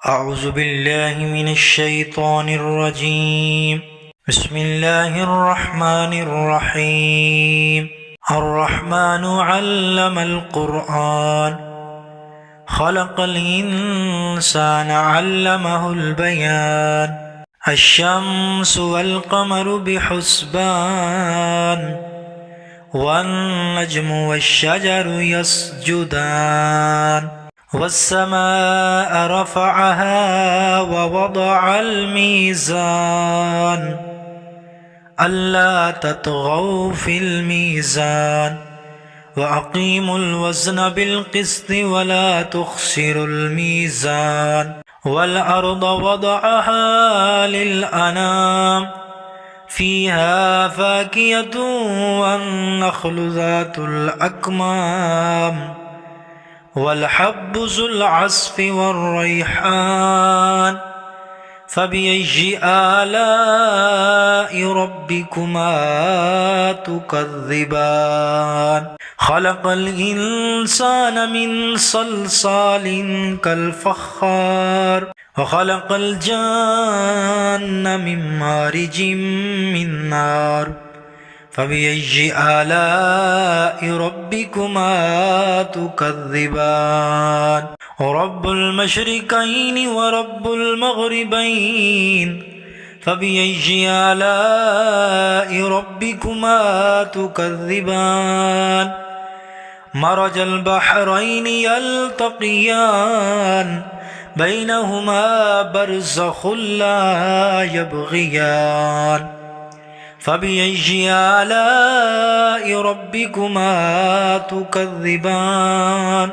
أعوذ بالله من الشيطان الرجيم. بسم الله الرحمن الرحيم. الرحمن علم القرآن خلق الإنسان علمه البيان. الشمس والقمر بحسبان والنجم والشجر يسجدان والسماء رفعها ووضع الميزان ألا تطغوا في الميزان وأقيموا الوزن بالقسط ولا تخسروا الميزان والأرض وضعها للأنام فيها فاكهة والنخل ذات الأكمام والحب ذو العصف والريحان فبأي آلاء ربكما تكذبان. خلق الإنسان من صلصال كالفخار وخلق الجان من مارج من نار فبأي آلاء ربكما تكذبان. رب المشرقين ورب المغربين فبأي آلاء ربكما تكذبان. مرج البحرين يلتقيان بينهما برزخ لا يبغيان فبأي آلاء ربكما تكذبان.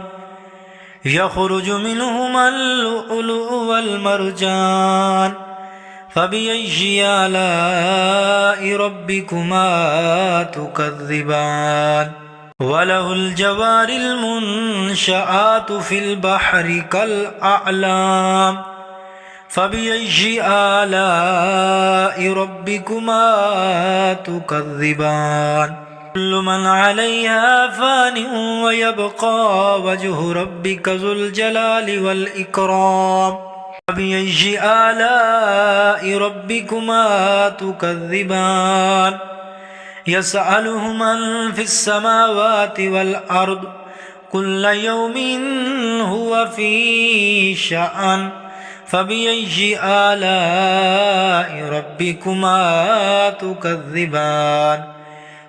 يخرج منهما اللؤلؤ والمرجان فبأي آلاء ربكما تكذبان. وله الجوار المنشآت في البحر كالأعلام فبأي آلاء ربكما تكذبان. كل من عليها فان ويبقى وجه ربك ذو الجلال والإكرام فبأي آلاء ربكما تكذبان. يسأله من في السماوات والأرض كل يوم هو في شأن فبأي آلاء ربكما تكذبان.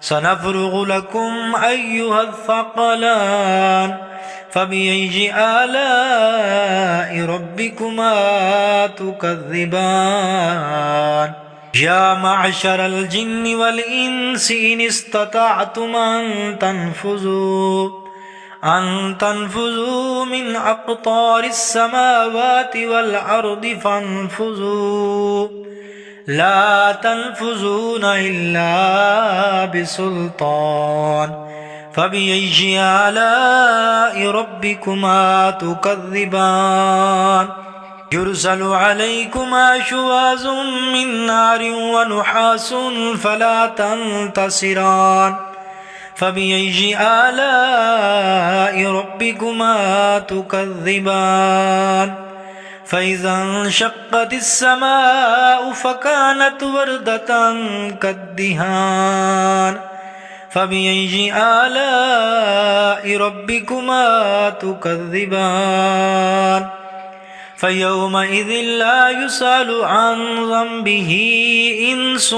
سنفرغ لكم أيها الثقلان فبأي آلاء ربكما تكذبان. يا معشر الجن والإنس إن استطعتم أن تنفذوا من أقطار السماوات والأرض فانفذوا لا تنفذون إلا بسلطان فبأي آلاء ربكما تكذبان. يرسل عليكما شواظ من نار ونحاس فلا تنتصران فبأي آلاء ربكما تكذبان. فإذا انشقت السماء فكانت وردة كالدهان فبأي آلاء ربكما تكذبان. فيومئذ لا يسأل عن ذنبه إنس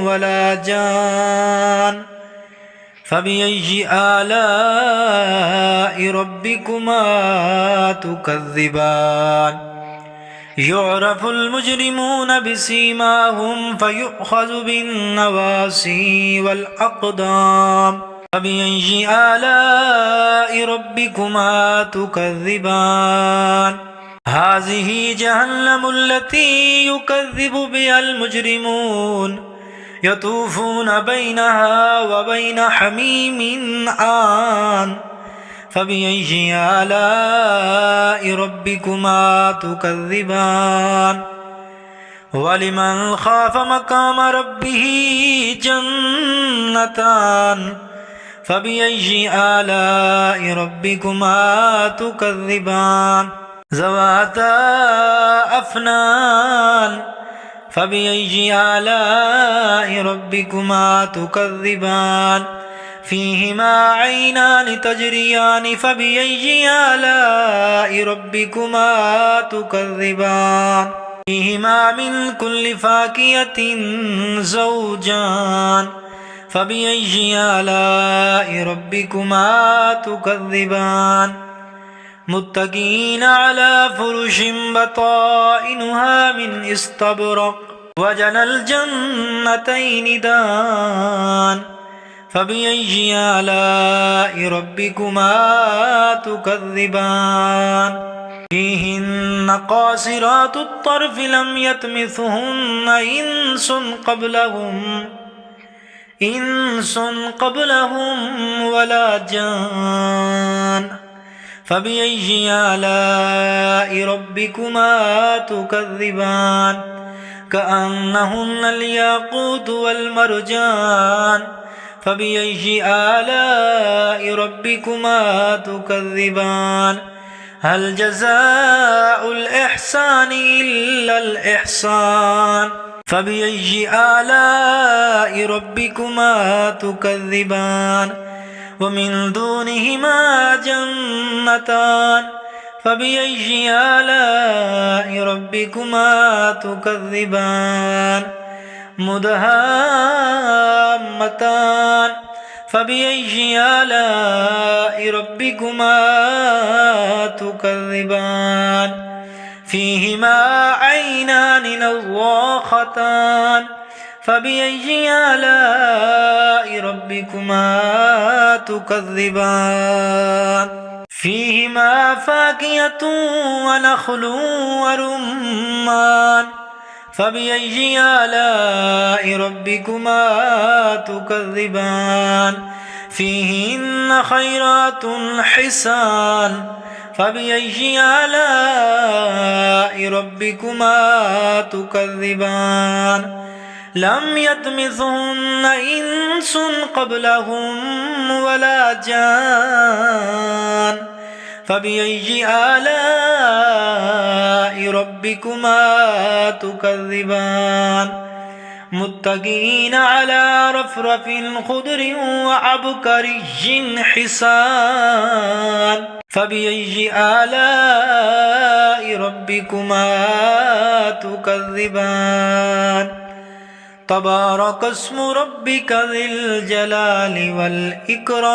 ولا جان فبأي آلاء ربكما تكذبان. يعرف المجرمون بسيماهم فيؤخذ بالنواصي والأقدام فبأي آلاء ربكما تكذبان. هذه جهنم التي يكذب بها المجرمون يطوفون بينها وبين حميم آن فبأي آلاء ربكما تكذبان. ولمن خاف مقام ربه جنتان فبأي آلاء ربكما تكذبان ذواتا الأفنان فبأي آلاء ربكما تكذبان فيهما عينان تجريان فبأي آلاء ربكما تكذبان فيهما من كل فاكهة زوجان فبأي آلاء ربكما تكذبان متكئين على فرش بطائنها من استبرق وجنى الجنتين دان فبأي آلاء ربكما تكذبان فيهن قاصرات الطرف لم يطمثهن إنس قبلهم ولا جان فبأي آلاء ربكما تكذبان كأنهن الياقوت والمرجان فبأي آلاء ربكما تكذبان هل جزاء الإحسان إلا الإحسان فبأي آلاء ربكما تكذبان ومن دونهما جنتان فبأي آلاء ربكما تكذبان مدهامتان فبأي آلاء ربكما تكذبان فيهما عينان نضاختان فبأي آلاء ربكما تكذبان فيهما فاكهة ونخل ورمان فبأي آلاء ربكما تكذبان فيهن خيرات حسان فبأي آلاء ربكما تكذبان لم يطمثهن إنس قبلهم ولا جان فبأي آلاء ربكما تكذبان متكئين على رفرف خضر وعبقري حسان فبأي آلاء ربكما تكذبان تبارك اسم ربك ذي الجلال والإكرام.